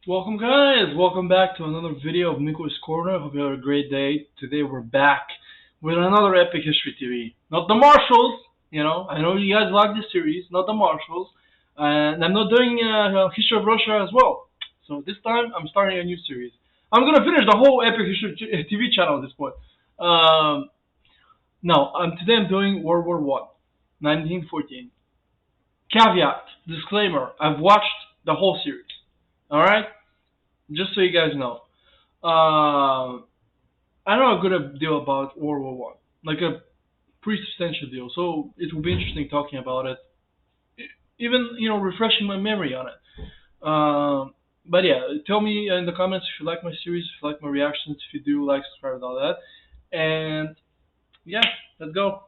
Welcome guys, welcome back to another video of Nicholas Corner. Hope you had a great day. Today we're back with another Epic History TV. Not the Marshals, I know you guys like this series, not the Marshals. And I'm not doing History of Russia as well. So this time I'm starting a new series. I'm gonna finish the whole Epic History TV channel at this point. No, today I'm doing World War One, 1914. Caveat, disclaimer, I've watched the whole series. Alright? Just so you guys know, I know a good deal about World War One, like a pretty substantial deal. So it will be interesting talking about it, even refreshing my memory on it. But yeah, tell me in the comments if you like my series, if you like my reactions, if you do, like, subscribe, and all that. And yeah, let's go.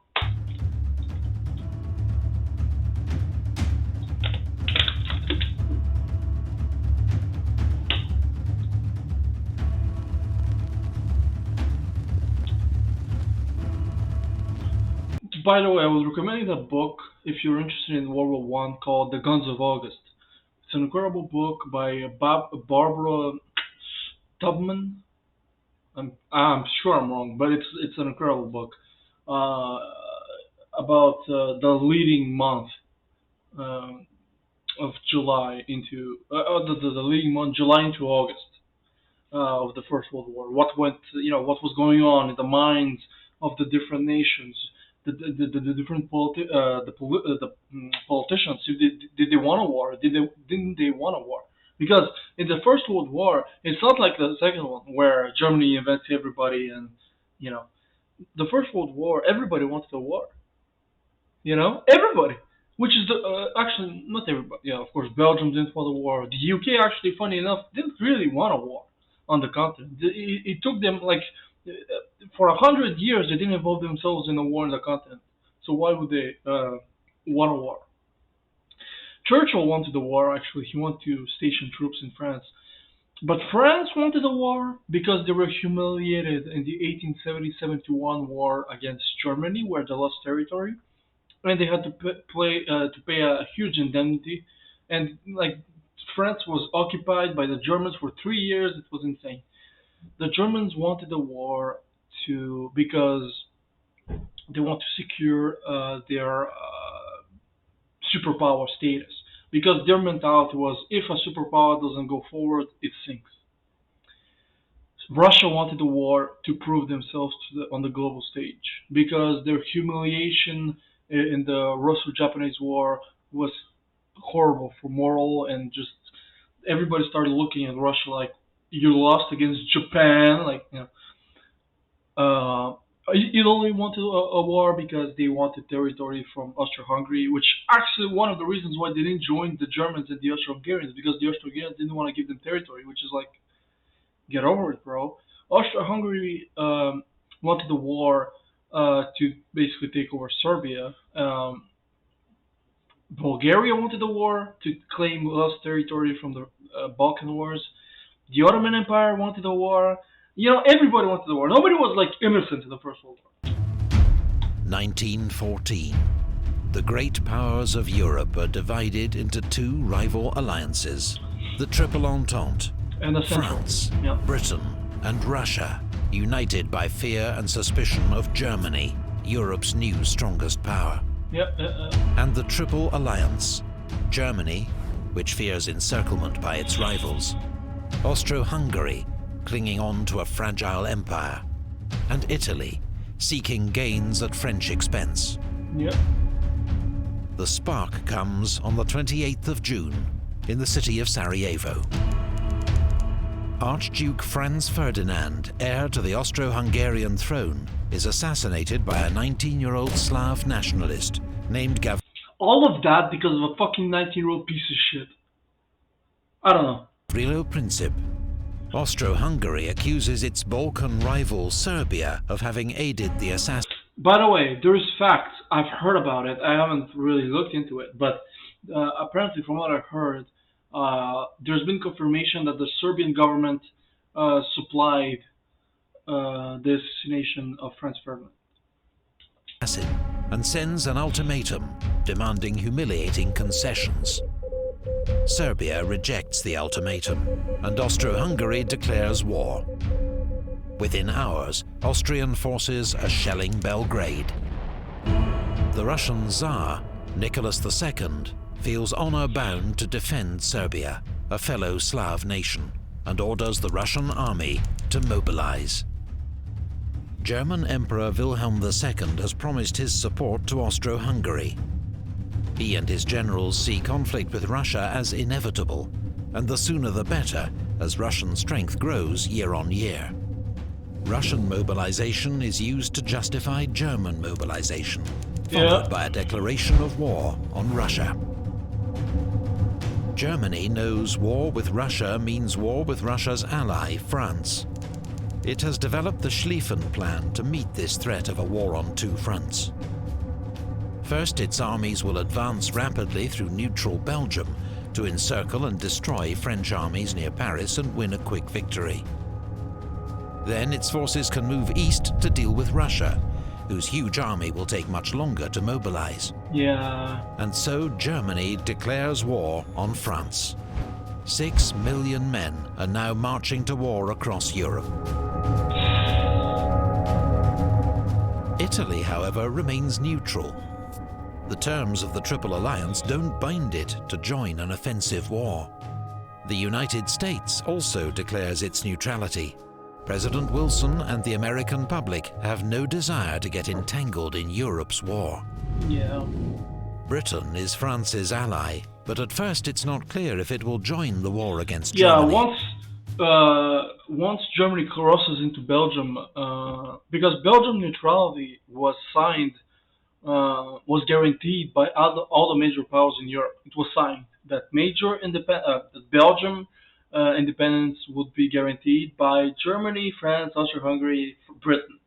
By the way, I was recommending a book if you're interested in World War One called The Guns of August. It's an incredible book by Barbara Tubman. I'm sure I'm wrong, but it's an incredible book uh, about the leading month uh, of July into the leading month July into August of the First World War. What was going on in the minds of the different nations, the different politicians. Did they want a war? Didn't they want a war? Because in the First World War, it's not like the second one where Germany invents everybody and you know the First World War, everybody wanted a war. Everybody. Which is actually not everybody. Yeah, of course, Belgium didn't want a war. The UK, actually, funny enough, didn't really want a war on the continent. It took them like for 100 years they didn't involve themselves in a war on the continent. So why would they want a war? Churchill wanted a war. Actually, he wanted to station troops in France. But France wanted a war because they were humiliated in the 1870-71 war against Germany, where they lost territory, and they had to pay a huge indemnity. And like France was occupied by the Germans for 3 years. It was insane. The Germans wanted a war because they want to secure their superpower status. Because their mentality was, if a superpower doesn't go forward, it sinks. Russia wanted a war to prove themselves on the global stage because their humiliation in the Russo-Japanese War was horrible for moral, and just everybody started looking at Russia like, you lost against Japan, Italy wanted a war because they wanted territory from Austria-Hungary, which actually one of the reasons why they didn't join the Germans and the Austro-Hungarians, because the Austro-Hungarians didn't want to give them territory, which is like, get over it, bro. Austria-Hungary wanted the war to basically take over Serbia. Bulgaria wanted the war to claim lost territory from the Balkan wars. The Ottoman Empire wanted a war. Everybody wanted a war. Nobody was like innocent in the First World War. 1914. The great powers of Europe are divided into two rival alliances: the Triple Entente, And the Central. France, Yeah. Britain, and Russia, united by fear and suspicion of Germany, Europe's new strongest power. And the Triple Alliance: Germany, which fears encirclement by its rivals; Austro-Hungary, clinging on to a fragile empire; and Italy, seeking gains at French expense. Yep. The spark comes on the 28th of June in the city of Sarajevo. Archduke Franz Ferdinand, heir to the Austro-Hungarian throne, is assassinated by a 19-year-old Slav nationalist named All of that because of a fucking 19-year-old piece of shit. I don't know. Gavrilo Princip. Austro-Hungary accuses its Balkan rival Serbia of having aided the assassin. By the way, there's facts. I've heard about it. I haven't really looked into it, but apparently, from what I've heard, there's been confirmation that the Serbian government supplied the assassination of Franz Ferdinand. And sends an ultimatum demanding humiliating concessions. Serbia rejects the ultimatum, and Austro-Hungary declares war. Within hours, Austrian forces are shelling Belgrade. The Russian Tsar, Nicholas II, feels honor-bound to defend Serbia, a fellow Slav nation, and orders the Russian army to mobilize. German Emperor Wilhelm II has promised his support to Austro-Hungary. He and his generals see conflict with Russia as inevitable, and the sooner the better, as Russian strength grows year on year. Russian mobilization is used to justify German mobilization, followed by a declaration of war on Russia. Germany knows war with Russia means war with Russia's ally, France. It has developed the Schlieffen Plan to meet this threat of a war on two fronts. First, its armies will advance rapidly through neutral Belgium to encircle and destroy French armies near Paris and win a quick victory. Then its forces can move east to deal with Russia, whose huge army will take much longer to mobilize. And so Germany declares war on France. 6 million men are now marching to war across Europe. Italy, however, remains neutral. The terms of the Triple Alliance don't bind it to join an offensive war. The United States also declares its neutrality. President Wilson and the American public have no desire to get entangled in Europe's war. Britain is France's ally, but at first it's not clear if it will join the war against Germany. Once Germany crosses into Belgium, because Belgium neutrality was signed, was guaranteed by all the major powers in Europe. It was signed that Belgium independence would be guaranteed by Germany, France, Austria-Hungary, Britain,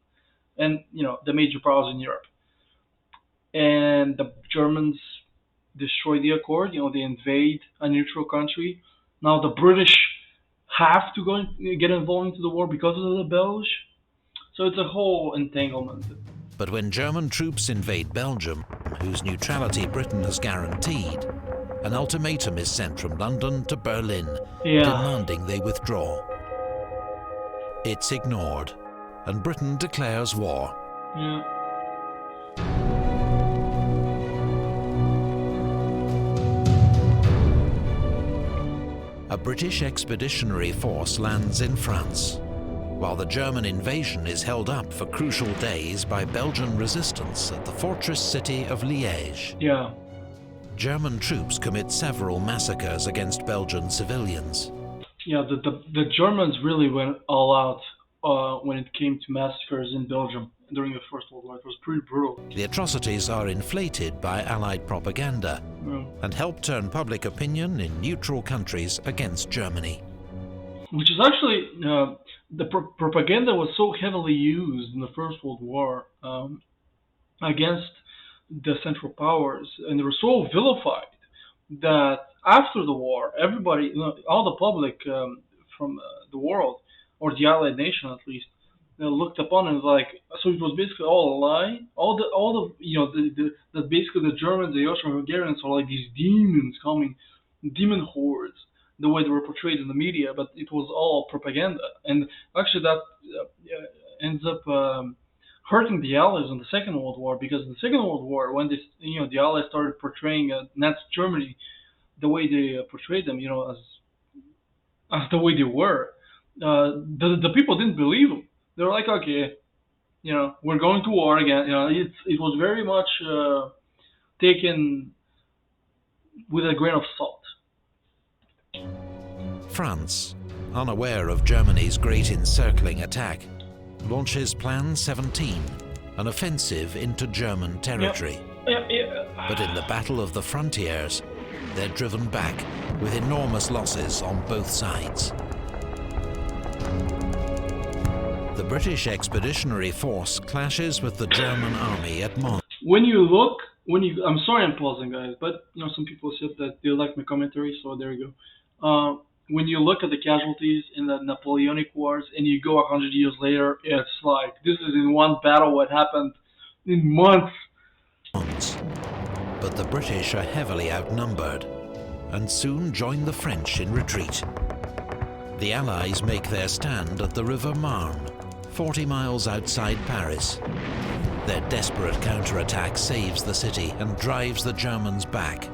and the major powers in Europe. And the Germans destroy the accord. They invade a neutral country. Now the British have to go and get involved into the war because of the Belge. So it's a whole entanglement. But when German troops invade Belgium, whose neutrality Britain has guaranteed, an ultimatum is sent from London to Berlin, demanding they withdraw. It's ignored, and Britain declares war. A British expeditionary force lands in France, while the German invasion is held up for crucial days by Belgian resistance at the fortress city of Liège. German troops commit several massacres against Belgian civilians. The Germans really went all out when it came to massacres in Belgium during the First World War. It was pretty brutal. The atrocities are inflated by Allied propaganda and help turn public opinion in neutral countries against Germany. Which is actually, the propaganda was so heavily used in the First World War against the Central Powers, and they were so vilified that after the war, everybody, all the public from the world, or the Allied nation at least, looked upon it like, so it was basically all a lie. That basically the Germans, the Austro-Hungarians are like these demons coming, demon hordes, the way they were portrayed in the media, but it was all propaganda. And actually that ends up hurting the Allies in the Second World War, because in the Second World War, when the Allies started portraying Nazi Germany the way they portrayed them, as the way they were, the people didn't believe them. They were like, okay, we're going to war again. It was very much taken with a grain of salt. France, unaware of Germany's great encircling attack, launches Plan 17, an offensive into German territory. But in the Battle of the Frontiers, they're driven back with enormous losses on both sides. The British Expeditionary Force clashes with the German army at Mons. I'm sorry I'm pausing, guys, but some people said that they like my commentary, so there you go. When you look at the casualties in the Napoleonic Wars and you go 100 years later, it's like this is in one battle what happened in months. But the British are heavily outnumbered, and soon join the French in retreat. The Allies make their stand at the River Marne, 40 miles outside Paris. Their desperate counterattack saves the city and drives the Germans back.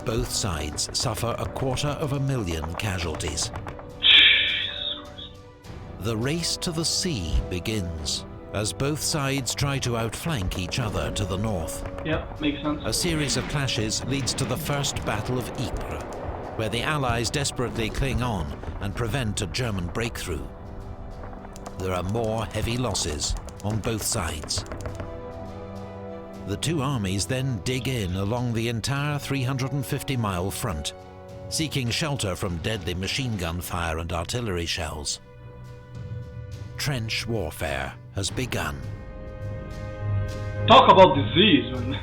Both sides suffer 250,000 casualties. The race to the sea begins as both sides try to outflank each other to the north. Yeah, makes sense. A series of clashes leads to the First Battle of Ypres, where the Allies desperately cling on and prevent a German breakthrough. There are more heavy losses on both sides. The two armies then dig in along the entire 350-mile front, seeking shelter from deadly machine gun fire and artillery shells. Trench warfare has begun. Talk about disease, man.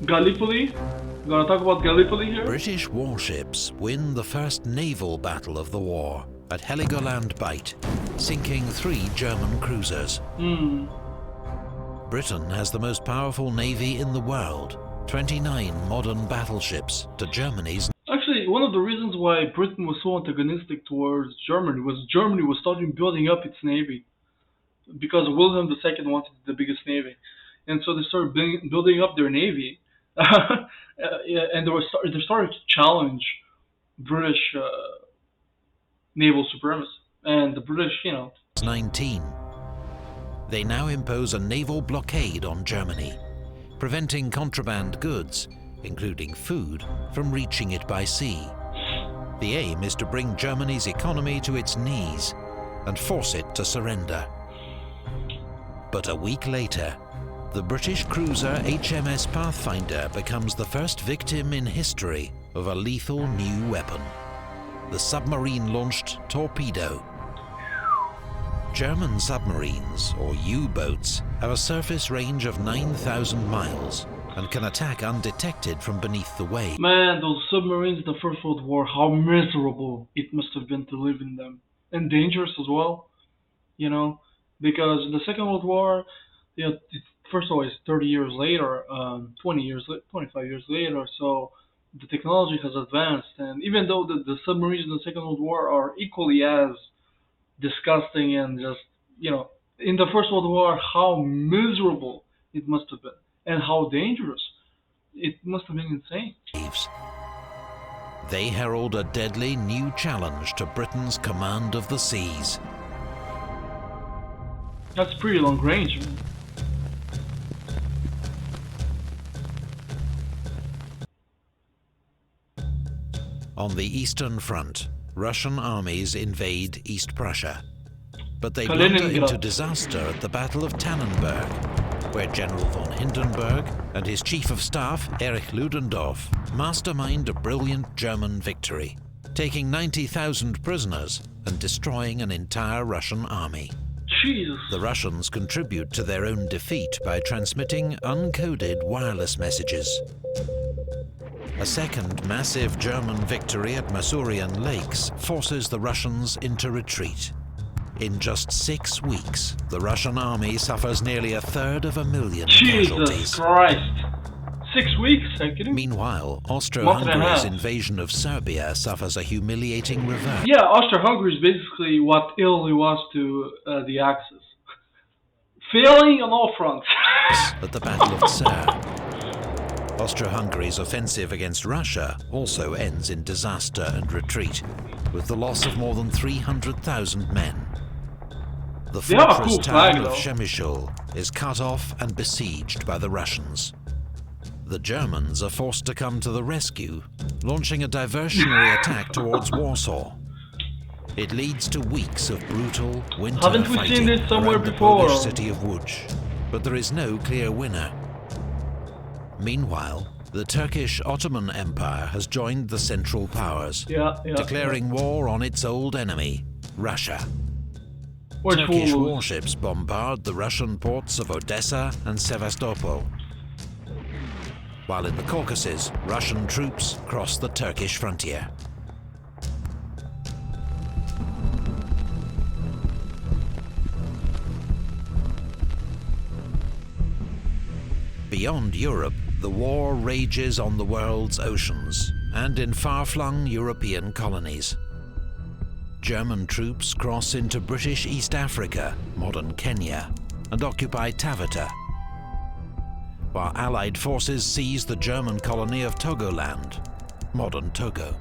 Gallipoli? You gonna talk about Gallipoli here? British warships win the first naval battle of the war at Heligoland Bight, sinking 3 German cruisers. Britain has the most powerful navy in the world, 29 modern battleships to Germany's. Actually, one of the reasons why Britain was so antagonistic towards Germany was starting building up its navy, because William II wanted the biggest navy, and so they started building up their navy, and they started to challenge British naval supremacy, and the British, 19. They now impose a naval blockade on Germany, preventing contraband goods, including food, from reaching it by sea. The aim is to bring Germany's economy to its knees and force it to surrender. But a week later, the British cruiser HMS Pathfinder becomes the first victim in history of a lethal new weapon: the submarine-launched torpedo. German submarines, or U-boats, have a surface range of 9,000 miles and can attack undetected from beneath the waves. Man, those submarines in the First World War, how miserable it must have been to live in them. And dangerous as well, because in the Second World War, first of all, it's 30 years later, 25 years later, so the technology has advanced. And even though the submarines in the Second World War are equally as disgusting and just, in the First World War, how miserable it must have been and how dangerous. It must have been insane. They herald a deadly new challenge to Britain's command of the seas. That's pretty long range, man. On the Eastern Front, Russian armies invade East Prussia, but they blunder into disaster at the Battle of Tannenberg, where General von Hindenburg and his chief of staff, Erich Ludendorff, mastermind a brilliant German victory, taking 90,000 prisoners and destroying an entire Russian army. Jesus. The Russians contribute to their own defeat by transmitting uncoded wireless messages. A second massive German victory at Masurian Lakes forces the Russians into retreat. In just 6 weeks, the Russian army suffers nearly 1/3 casualties. Jesus Christ! 6 weeks? Meanwhile, Austro-Hungary's invasion of Serbia suffers a humiliating reverse. Yeah, Austro-Hungary is basically what Italy was to the Axis. Failing on all fronts. At the Battle of Tser. Austro-Hungary's offensive against Russia also ends in disaster and retreat, with the loss of more than 300,000 men. The fortress town of Przemysl is cut off and besieged by the Russians. The Germans are forced to come to the rescue, launching a diversionary attack towards Warsaw. It leads to weeks of brutal winter Haven't we fighting seen this somewhere around the before? Polish city of Łódź, but there is no clear winner. Meanwhile, the Turkish Ottoman Empire has joined the Central Powers, declaring war on its old enemy, Russia. Turkish warships bombard the Russian ports of Odessa and Sevastopol, while in the Caucasus, Russian troops cross the Turkish frontier. Beyond Europe, the war rages on the world's oceans and in far-flung European colonies. German troops cross into British East Africa, modern Kenya, and occupy Taveta, while Allied forces seize the German colony of Togoland, modern Togo.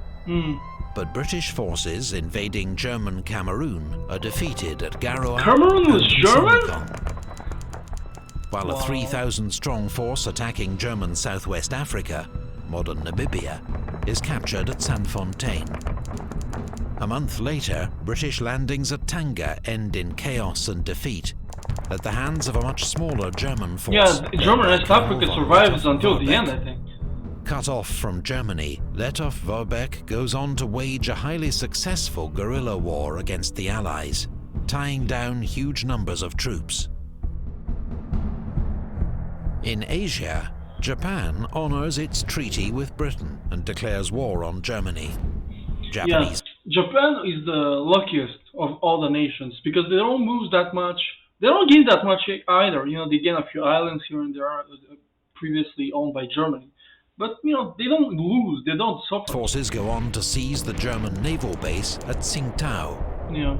But British forces invading German Cameroon are defeated at Garoua. Cameroon was German? While a 3,000-strong force attacking German Southwest Africa, modern Namibia, is captured at Sanfontaine. A month later, British landings at Tanga end in chaos and defeat at the hands of a much smaller German force. Yeah, German West Africa survives until the end, I think. Cut off from Germany, Lettow Vorbeck goes on to wage a highly successful guerrilla war against the Allies, tying down huge numbers of troops. In Asia, Japan honors its treaty with Britain and declares war on Germany. Japanese. Yeah, Japan is the luckiest of all the nations because they don't lose that much. They don't gain that much either. You know, they gain a few islands here and there previously owned by Germany. But, you know, they don't lose, they don't suffer. Forces go on to seize the German naval base at Tsingtao. Yeah.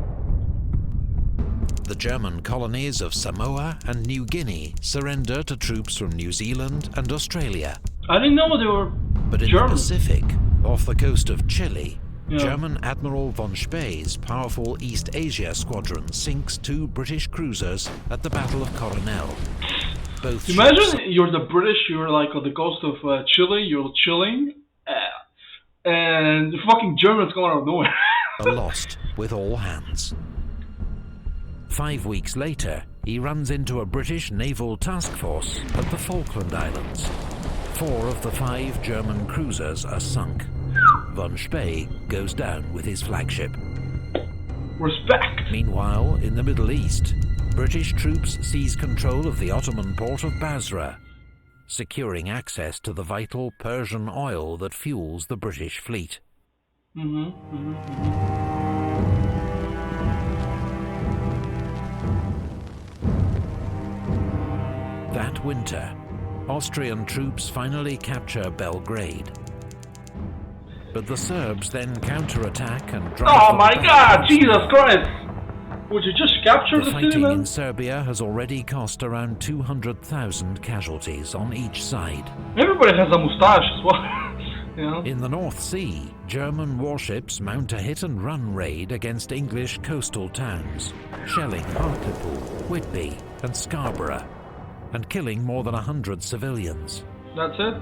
The German colonies of Samoa and New Guinea surrender to troops from New Zealand and Australia. I didn't know they were But in German. the Pacific, off the coast of Chile, German Admiral von Spee's powerful East Asia squadron sinks 2 British cruisers at the Battle of Coronel. Both Imagine you're the British, you're like on the coast of Chile, you're chilling, and the fucking Germans come out of nowhere. are lost with all hands. 5 weeks later, he runs into a British naval task force at the Falkland Islands. 4 of the 5 German cruisers are sunk. Von Spee goes down with his flagship. Respect! Meanwhile, in the Middle East, British troops seize control of the Ottoman port of Basra, securing access to the vital Persian oil that fuels the British fleet. That winter, Austrian troops finally capture Belgrade. But the Serbs then counterattack and drive. Oh my God, Jesus Christ! Would you just capture the city, fighting man? in Serbia has already cost around 200,000 casualties on each side. Everybody has a mustache as well. You know? In the North Sea, German warships mount a hit-and-run raid against English coastal towns, shelling Hartlepool, Whitby and Scarborough, and killing more than 100 civilians. That's it?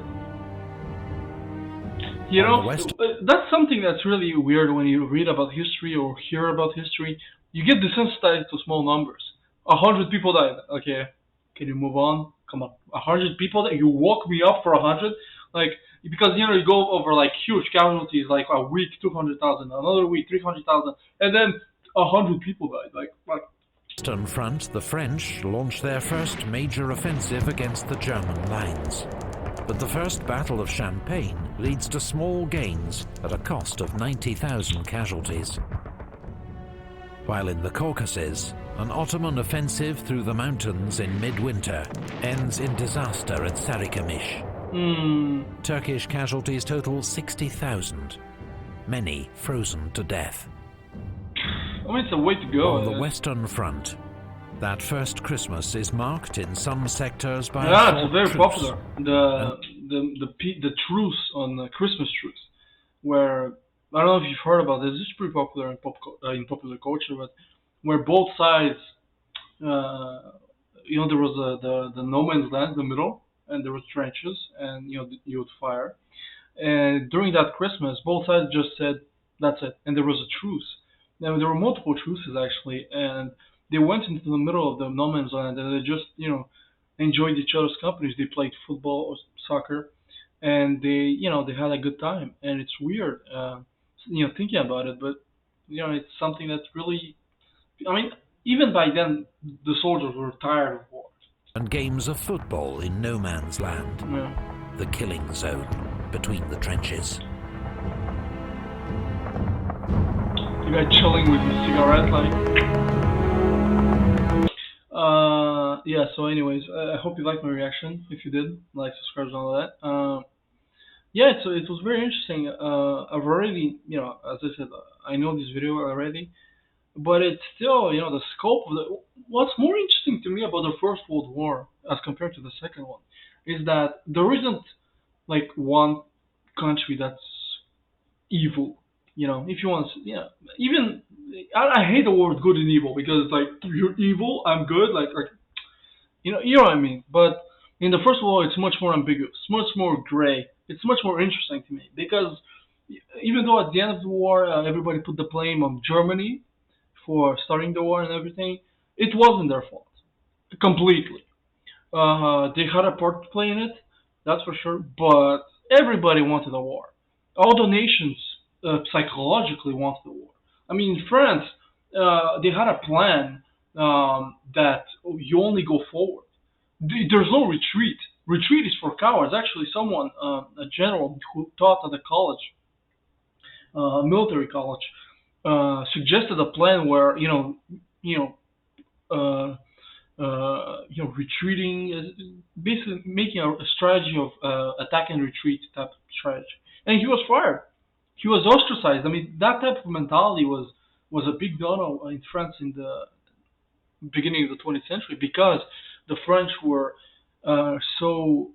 You know, that's something that's really weird when you read about history or hear about history. You get desensitized to small numbers. 100 people died. Okay, can you move on? Come on, 100 people died? You woke me up for 100? Like, because, you know, you go over like huge casualties, like a week 200,000, another week 300,000, and then 100 people died. Like. Western Front, the French launched their first major offensive against the German lines. But the First Battle of Champagne leads to small gains at a cost of 90,000 casualties. While in the Caucasus, an Ottoman offensive through the mountains in midwinter ends in disaster at Sarikamish. Turkish casualties total 60,000, many frozen to death. I mean, it's a way to go. On the Western Front, that first Christmas is marked in some sectors by it's very truce. popular. The truce on Christmas truce, where I don't know if you've heard about this. This is pretty popular in popular culture, but where both sides, you know, there was the no man's land in the middle, and there was trenches, and you know you would fire. And during that Christmas, both sides just said that's it, and there was a truce. Now there were multiple truces actually, and they went into the middle of the no man's land, and they just, you know, enjoyed each other's companies. They played football or soccer, and they had a good time. And it's weird, you know, thinking about it, but you know, it's something that's really, I mean, even by then the soldiers were tired of war. And games of football in no man's land, the killing zone between the trenches. You guy chilling with his cigarette, like. Yeah. So, anyways, I hope you liked my reaction. If you did, like, subscribe, and all that. Yeah. So it was very interesting. I've already, as I said, I know this video already, but it's still, the scope of the. What's more interesting to me about the First World War as compared to the Second one is that there isn't like one country that's evil. If you want, even I hate the word good and evil because it's like you're evil, I'm good, like you know what I mean. But in the first war, it's much more ambiguous, much more gray. It's much more interesting to me because even though at the end of the war, everybody put the blame on Germany for starting the war and everything, it wasn't their fault completely. They had a part to play in it, that's for sure. But everybody wanted a war. All the nations psychologically wanted a war. I mean, in France, they had a plan that you only go forward. There's no retreat. Retreat is for cowards. Actually, someone, a general who taught at a college, military college, suggested a plan where you know, uh, retreating, basically making a strategy of attack and retreat type of strategy. And he was fired. He was ostracized. I mean, that type of mentality was a big no-no in France in the beginning of the 20th century because the French were so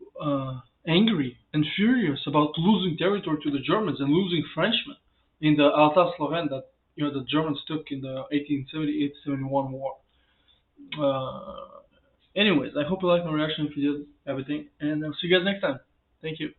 angry and furious about losing territory to the Germans and losing Frenchmen in the Alsace-Lorraine that the Germans took in the 1878-71 war. Uh, Anyways, I hope you liked my reaction if you did everything, and I'll see you guys next time. Thank you.